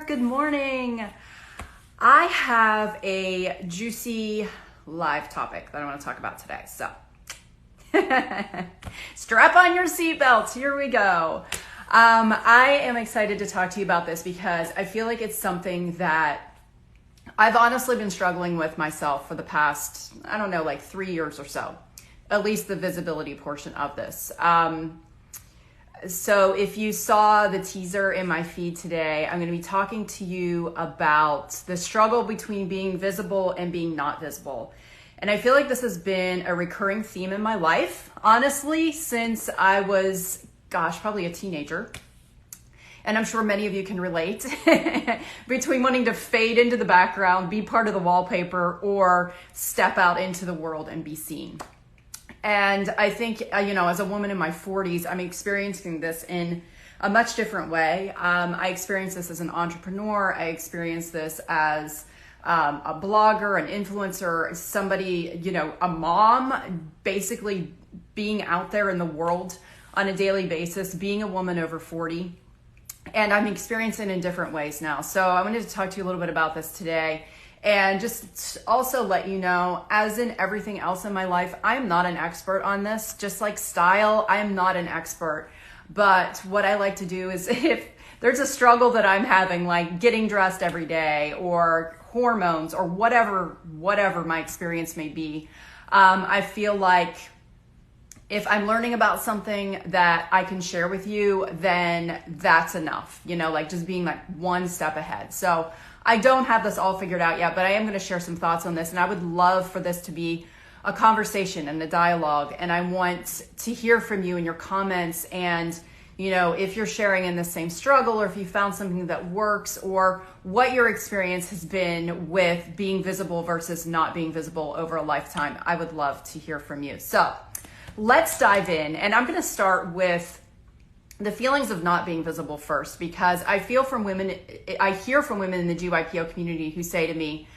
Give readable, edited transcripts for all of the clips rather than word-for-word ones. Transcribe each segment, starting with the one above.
Good morning. I have a juicy live topic that I want to talk about today. So strap on your seatbelts. Here we go. I am excited to talk to you about this because I feel like it's something that I've honestly been struggling with myself for the past, 3 years or so, at least the visibility portion of this. So if you saw the teaser in my feed today, I'm going to be talking to you about the struggle between being visible and being not visible. And I feel like this has been a recurring theme in my life, honestly, since I was, probably a teenager. And I'm sure many of you can relate between wanting to fade into the background, be part of the wallpaper, or step out into the world and be seen. And I think, as a woman in my 40s, I'm experiencing this in a much different way. I experienced this as an entrepreneur. I experienced this as a blogger, an influencer, somebody, a mom, basically being out there in the world on a daily basis, being a woman over 40. And I'm experiencing it in different ways now. So I wanted to talk to you a little bit about this today. And just also let you know, as in everything else in my life, I'm not an expert on this. Just like style, I'm not an expert. But what I like to do is if there's a struggle that I'm having, like getting dressed every day or hormones or whatever my experience may be, I feel like if I'm learning about something that I can share with you, then that's enough, just being like one step ahead. So I don't have this all figured out yet, but I am going to share some thoughts on this. And I would love for this to be a conversation and a dialogue. And I want to hear from you in your comments. And, if you're sharing in the same struggle, or if you found something that works, or what your experience has been with being visible versus not being visible over a lifetime, I would love to hear from you. So let's dive in. And I'm going to start with the feelings of not being visible first, because I hear from women in the GYPO community who say to me,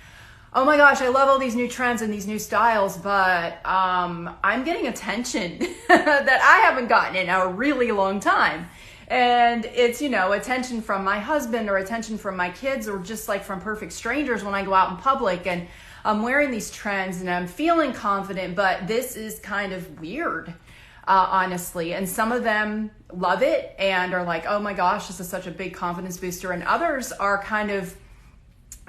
oh my gosh, I love all these new trends and these new styles, but I'm getting attention that I haven't gotten in a really long time. And it's, attention from my husband or attention from my kids or just like from perfect strangers when I go out in public. And I'm wearing these trends and I'm feeling confident, but this is kind of weird. Honestly. And some of them love it and are like, oh my gosh, this is such a big confidence booster. And others are kind of,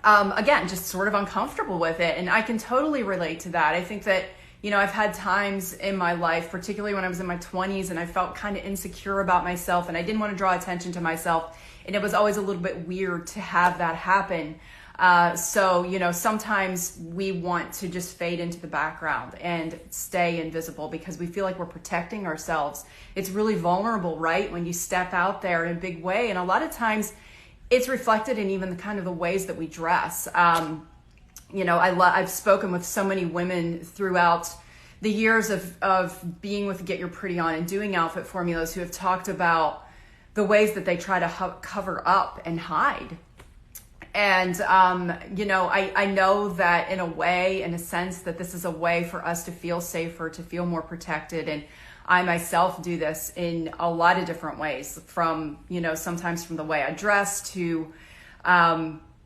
again, just sort of uncomfortable with it. And I can totally relate to that. I think that, I've had times in my life, particularly when I was in my 20s, and I felt kind of insecure about myself and I didn't want to draw attention to myself. And it was always a little bit weird to have that happen. So, sometimes we want to just fade into the background and stay invisible because we feel like we're protecting ourselves. It's really vulnerable, right? When you step out there in a big way. And a lot of times it's reflected in even the ways that we dress. I've spoken with so many women throughout the years of being with Get Your Pretty On and doing outfit formulas who have talked about the ways that they try to cover up and hide. And, I know that in a sense that this is a way for us to feel safer, to feel more protected. And I myself do this in a lot of different ways from, sometimes from the way I dress to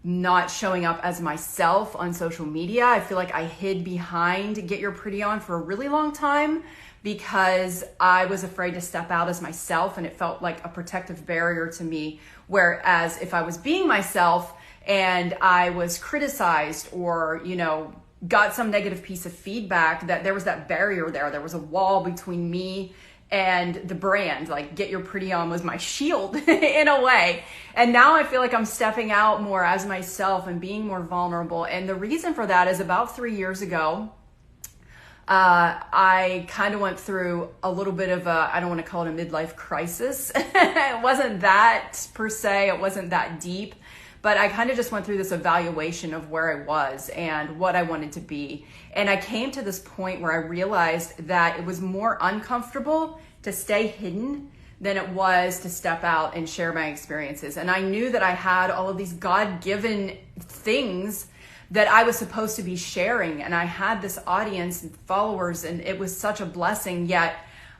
not showing up as myself on social media. I feel like I hid behind Get Your Pretty On for a really long time because I was afraid to step out as myself and it felt like a protective barrier to me. Whereas if I was being myself, and I was criticized or, got some negative piece of feedback, that there was that barrier there. There was a wall between me and the brand. Like Get Your Pretty On was my shield in a way. And now I feel like I'm stepping out more as myself and being more vulnerable. And the reason for that is about 3 years ago, I kind of went through a little bit of I don't want to call it a midlife crisis. It wasn't that per se. It wasn't that deep. But I kind of just went through this evaluation of where I was and what I wanted to be. And I came to this point where I realized that it was more uncomfortable to stay hidden than it was to step out and share my experiences. And I knew that I had all of these God-given things that I was supposed to be sharing. And I had this audience and followers, and it was such a blessing. Yet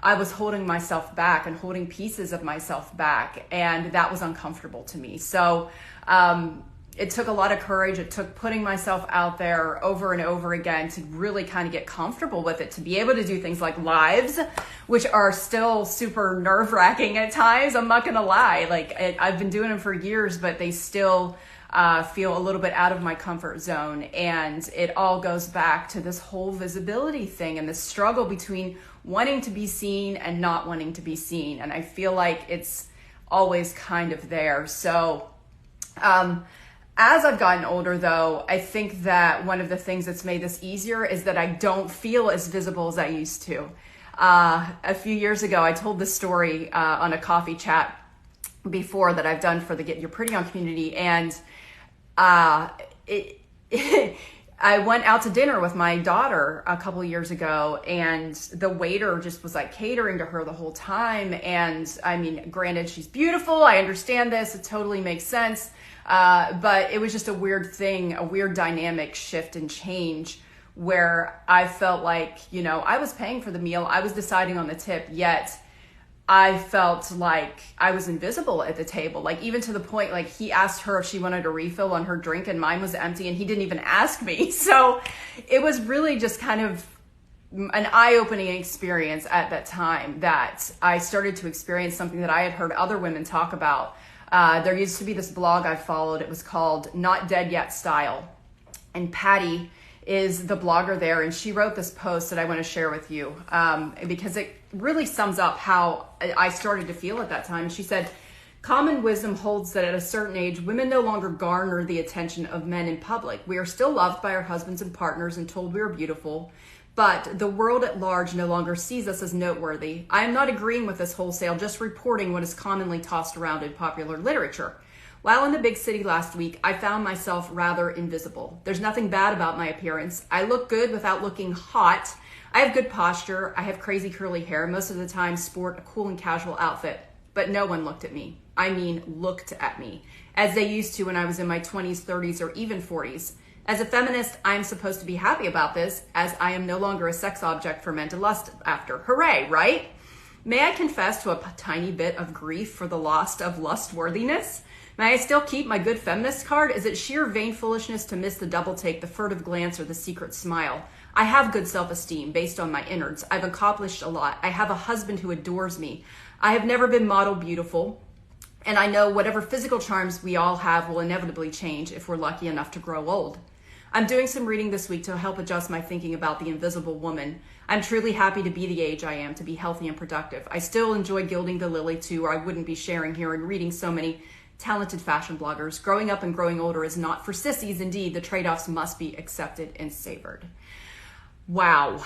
I was holding myself back and holding pieces of myself back, and that was uncomfortable to me. So it took a lot of courage. It took putting myself out there over and over again to really kind of get comfortable with it, to be able to do things like lives, which are still super nerve-wracking at times. I'm not going to lie. Like I've been doing them for years, but they still feel a little bit out of my comfort zone. And it all goes back to this whole visibility thing and the struggle between wanting to be seen and not wanting to be seen. And I feel like it's always kind of there. So, as I've gotten older, though, I think that one of the things that's made this easier is that I don't feel as visible as I used to. A few years ago, I told this story on a coffee chat before that I've done for the Get Your Pretty On community, and I went out to dinner with my daughter a couple of years ago, and the waiter just was like catering to her the whole time. And I mean, granted, she's beautiful. I understand this. It totally makes sense. But it was just a weird thing, a weird dynamic shift and change where I felt like, you know, I was paying for the meal. I was deciding on the tip, yet I felt like I was invisible at the table. Like even to the point, like he asked her if she wanted a refill on her drink and mine was empty and he didn't even ask me. So it was really just kind of an eye-opening experience at that time that I started to experience something that I had heard other women talk about. There used to be this blog I followed. It was called Not Dead Yet Style. And Patty is the blogger there. And she wrote this post that I want to share with you because it really sums up how I started to feel at that time. She said, common wisdom holds that at a certain age, women no longer garner the attention of men in public. We are still loved by our husbands and partners and told we are beautiful. But the world at large no longer sees us as noteworthy. I am not agreeing with this wholesale, just reporting what is commonly tossed around in popular literature. While in the big city last week, I found myself rather invisible. There's nothing bad about my appearance. I look good without looking hot. I have good posture. I have crazy curly hair. Most of the time sport a cool and casual outfit. But no one looked at me. I mean, looked at me, as they used to when I was in my 20s, 30s, or even 40s. As a feminist, I'm supposed to be happy about this, as I am no longer a sex object for men to lust after. Hooray, right? May I confess to a tiny bit of grief for the loss of lustworthiness? May I still keep my good feminist card? Is it sheer vain foolishness to miss the double take, the furtive glance, or the secret smile? I have good self-esteem based on my innards. I've accomplished a lot. I have a husband who adores me. I have never been model beautiful. And I know whatever physical charms we all have will inevitably change if we're lucky enough to grow old. I'm doing some reading this week to help adjust my thinking about the invisible woman. I'm truly happy to be the age I am, to be healthy and productive. I still enjoy gilding the lily too, or I wouldn't be sharing here and reading so many talented fashion bloggers. Growing up and growing older is not for sissies. Indeed, the trade-offs must be accepted and savored. Wow.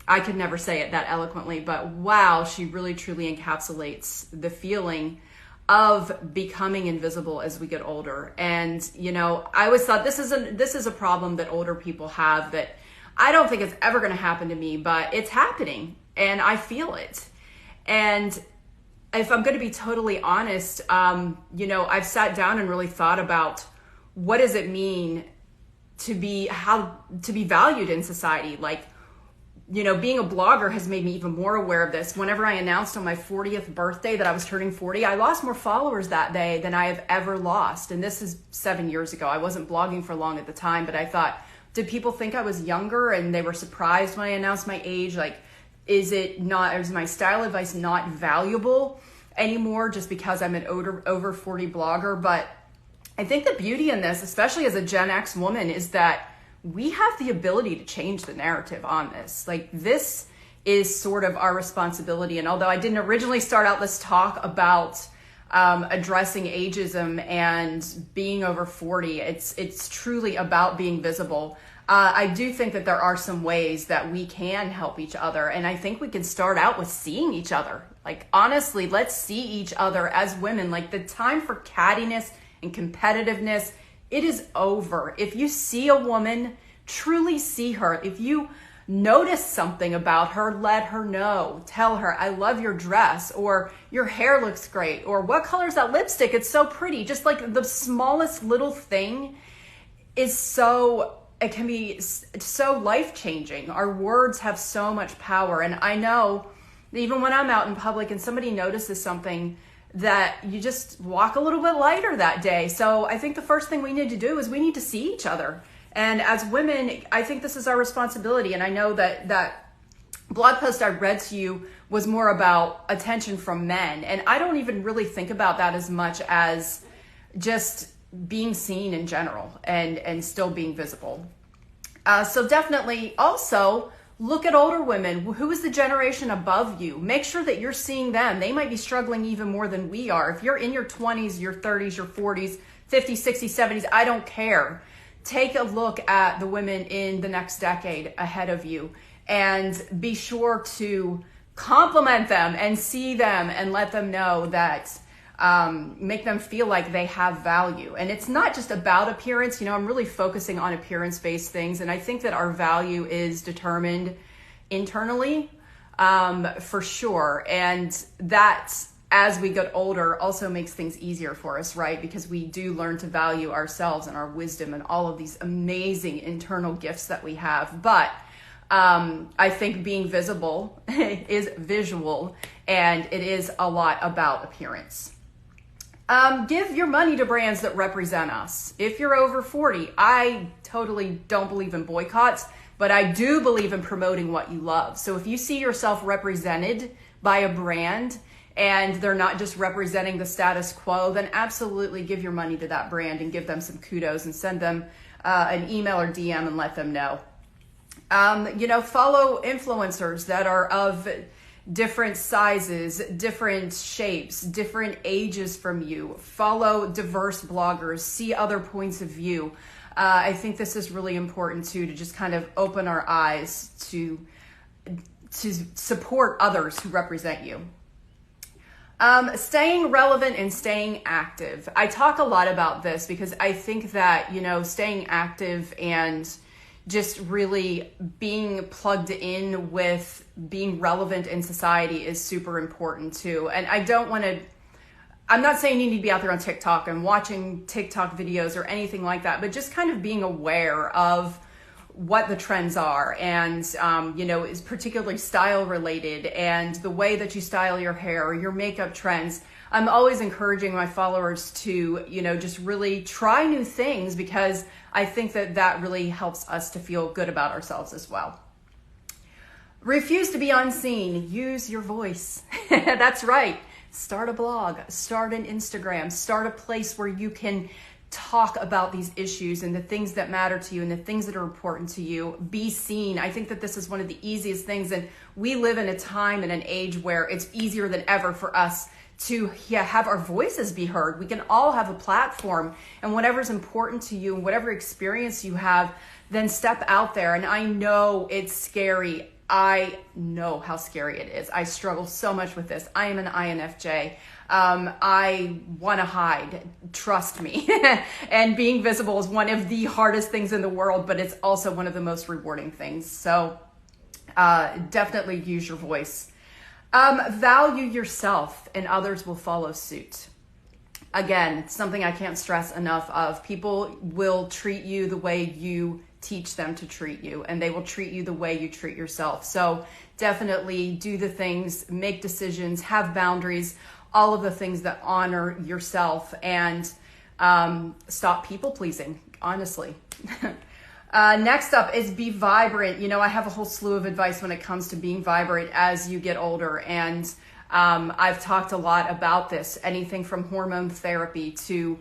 I could never say it that eloquently, but wow, she really truly encapsulates the feeling of becoming invisible as we get older. And, you know, I always thought this is a problem that older people have that I don't think it's ever going to happen to me, but it's happening and I feel it. And if I'm going to be totally honest, you know, I've sat down and really thought about what does it mean to be valued in society? Like, you know, being a blogger has made me even more aware of this. Whenever I announced on my 40th birthday that I was turning 40, I lost more followers that day than I have ever lost. And this is 7 years ago. I wasn't blogging for long at the time, but I thought, did people think I was younger and they were surprised when I announced my age? Like, is my style advice not valuable anymore just because I'm an over 40 blogger? But I think the beauty in this, especially as a Gen X woman, is that we have the ability to change the narrative on this. Like, this is sort of our responsibility. And although I didn't originally start out this talk about addressing ageism and being over 40, it's truly about being visible. I do think that there are some ways that we can help each other. And I think we can start out with seeing each other. Like, honestly, let's see each other as women. Like, the time for cattiness and competitiveness, it is over. If you see a woman, truly see her. If you notice something about her, let her know. Tell her, I love your dress, or your hair looks great, or what color is that lipstick? It's so pretty. Just like the smallest little thing it can be so life-changing. Our words have so much power. And I know even when I'm out in public and somebody notices something, that you just walk a little bit lighter that day. So I think the first thing we need to do is we need to see each other. And as women, I think this is our responsibility. And I know that blog post I read to you was more about attention from men. And I don't even really think about that as much as just being seen in general and still being visible. So definitely also look at older women. Who is the generation above you? Make sure that you're seeing them. They might be struggling even more than we are. If you're in your 20s, your 30s, your 40s, 50s, 60s, 70s, I don't care. Take a look at the women in the next decade ahead of you and be sure to compliment them and see them and let them know that, make them feel like they have value. And it's not just about appearance. You know, I'm really focusing on appearance-based things. And I think that our value is determined internally, for sure. And that, as we get older, also makes things easier for us, right? Because we do learn to value ourselves and our wisdom and all of these amazing internal gifts that we have. But I think being visible is visual, and it is a lot about appearance. Give your money to brands that represent us. If you're over 40, I totally don't believe in boycotts, but I do believe in promoting what you love. So if you see yourself represented by a brand and they're not just representing the status quo, then absolutely give your money to that brand and give them some kudos and send them an email or DM and let them know. Follow influencers that are of different sizes, different shapes, different ages from you. Follow diverse bloggers, see other points of view. I think this is really important too, to just kind of open our eyes to support others who represent you. Staying relevant and staying active. I talk a lot about this because I think that, staying active and just really being plugged in with being relevant in society is super important too. And I'm not saying you need to be out there on TikTok and watching TikTok videos or anything like that, but just kind of being aware of what the trends are and, is particularly style related and the way that you style your hair, your makeup trends. I'm always encouraging my followers to, just really try new things because I think that really helps us to feel good about ourselves as well. Refuse to be unseen. Use your voice. That's right. Start a blog, start an Instagram, start a place where you can talk about these issues and the things that matter to you and the things that are important to you. Be seen. I think that this is one of the easiest things. And we live in a time and an age where it's easier than ever for us to have our voices be heard. We can all have a platform, and whatever's important to you and whatever experience you have, then step out there. And I know it's scary. I know how scary it is. I struggle so much with this. I am an INFJ. I want to hide, trust me. And being visible is one of the hardest things in the world, but it's also one of the most rewarding things. So definitely use your voice. Value yourself and others will follow suit. Again, it's something I can't stress enough of. People will treat you the way you teach them to treat you, and they will treat you the way you treat yourself. So definitely do the things, make decisions, have boundaries, all of the things that honor yourself, and stop people pleasing, honestly. Next up is be vibrant. I have a whole slew of advice when it comes to being vibrant as you get older. And I've talked a lot about this, anything from hormone therapy to,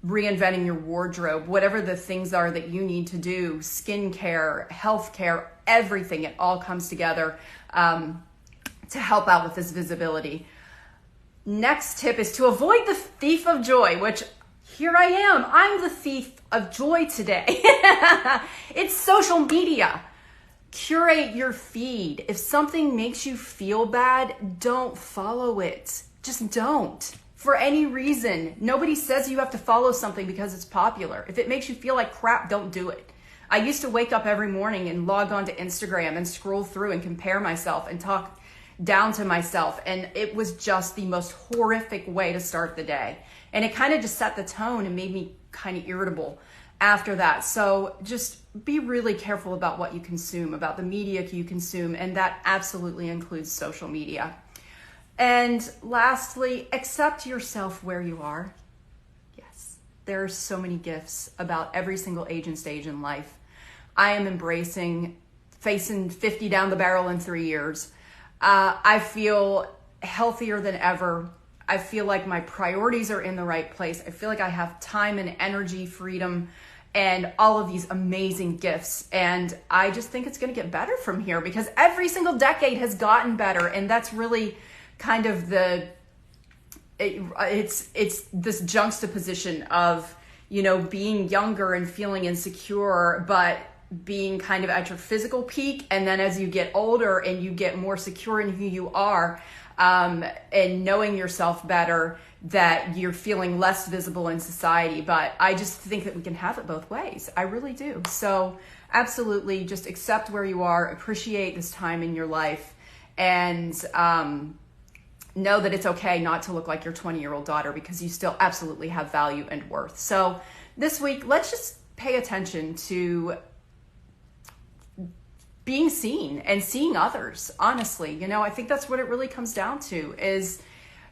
reinventing your wardrobe, whatever the things are that you need to do, skincare, healthcare, everything. It all comes together to help out with this visibility. Next tip is to avoid the thief of joy, which here I am. I'm the thief of joy today. It's social media. Curate your feed. If something makes you feel bad, don't follow it. Just don't. For any reason. Nobody says you have to follow something because it's popular. If it makes you feel like crap, don't do it. I used to wake up every morning and log on to Instagram and scroll through and compare myself and talk down to myself. And it was just the most horrific way to start the day. And it kind of just set the tone and made me kind of irritable. after that. So just be really careful about what you consume, about the media you consume, and that absolutely includes social media. And lastly, accept yourself where you are. Yes, there are so many gifts about every single age and stage in life. I am embracing facing 50 down the barrel in 3 years. I feel healthier than ever. I feel like my priorities are in the right place. I feel like I have time and energy, freedom, and all of these amazing gifts. And I just think it's going to get better from here because every single decade has gotten better. And that's really kind of it's this juxtaposition of, being younger and feeling insecure, but being kind of at your physical peak. And then as you get older and you get more secure in who you are, and knowing yourself better, that you're feeling less visible in society. But I just think that we can have it both ways. I really do. So absolutely just accept where you are, appreciate this time in your life, and know that it's okay not to look like your 20-year-old daughter because you still absolutely have value and worth. So this week, let's just pay attention to being seen and seeing others. Honestly, I think that's what it really comes down to, is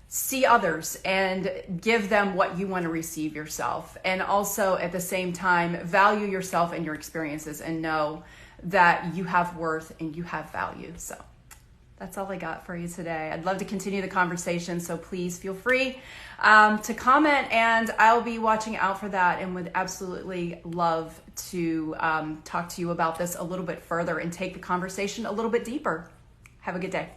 see others and give them what you want to receive yourself. And also at the same time, value yourself and your experiences and know that you have worth and you have value. So that's all I got for you today. I'd love to continue the conversation, so please feel free to comment, and I'll be watching out for that and would absolutely love to talk to you about this a little bit further and take the conversation a little bit deeper. Have a good day.